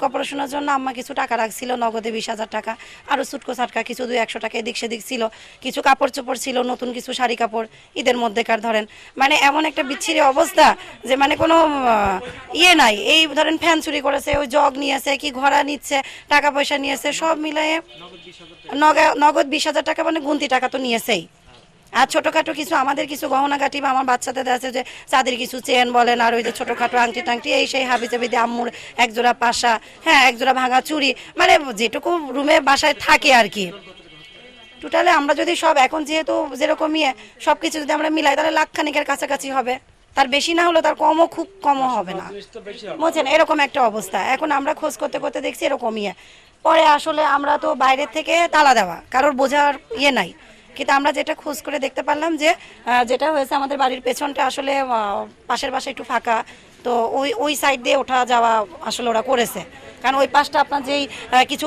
অপারেশনের জন্য আম্মা কিছু টাকা রাখছিল, নগদে 20,000 টাকা, আরও ছুটকো ছাটকা কিছু 200-100 টাকা এদিক সেদিক ছিল, কিছু কাপড় চোপড় ছিল, নতুন কিছু শাড়ি কাপড় ঈদের মধ্যেকার ধরেন। মানে এমন একটা বিচ্ছিরি অবস্থা যে মানে কোনো ইয়ে নাই। এই ধরেন ফ্যান চুরি করেছে, ওই জগ নিয়েছে, কি ঘোড়া নিচ্ছে, টাকা পয়সা নিয়েছে, সব মিলিয়ে নগদ 20,000 টাকা, মানে গুনতি টাকা তো নিয়েছেই। আর ছোটোখাটো কিছু আমাদের কিছু গহনাগাটি বা আমার বাচ্চাদের আছে যে চাঁদের কিছু চেন বলেন, আর ওই যে ছোটোখাটো আংটি টাংটি এই সেই হাবিজাবিতে আম্মুর একজোড়া পাশা, হ্যাঁ একজোড়া ভাঙা চুড়ি, মানে যেটুকু রুমে বাসায় থাকে আর কি। টোটালে আমরা যদি সব এখন যেহেতু যেরকম ইয়ে সব কিছু যদি আমরা মিলাই তাহলে লাখখানিকের কাছাকাছি হবে, তার বেশি না হলেও তার কমও খুব কমও হবে না, বুঝছেন? এরকম একটা অবস্থা। এখন আমরা খোঁজ করতে করতে দেখছি এরকম ইয়ে। পরে আসলে আমরা তো বাইরের থেকে তালা দেওয়া, কারোর বোঝার ইয়ে নাই, কিন্তু আমরা যেটা খোঁজ করে দেখতে পারলাম যে যেটা হয়েছে আমাদের বাড়ির পেছনটা আসলে পাশের বাসা একটু ফাঁকা, তো ওই সাইড দিয়ে ওঠা যাওয়া আসলে ওরা করেছে, কারণ ওই পাশটা আপনার যেই কিছু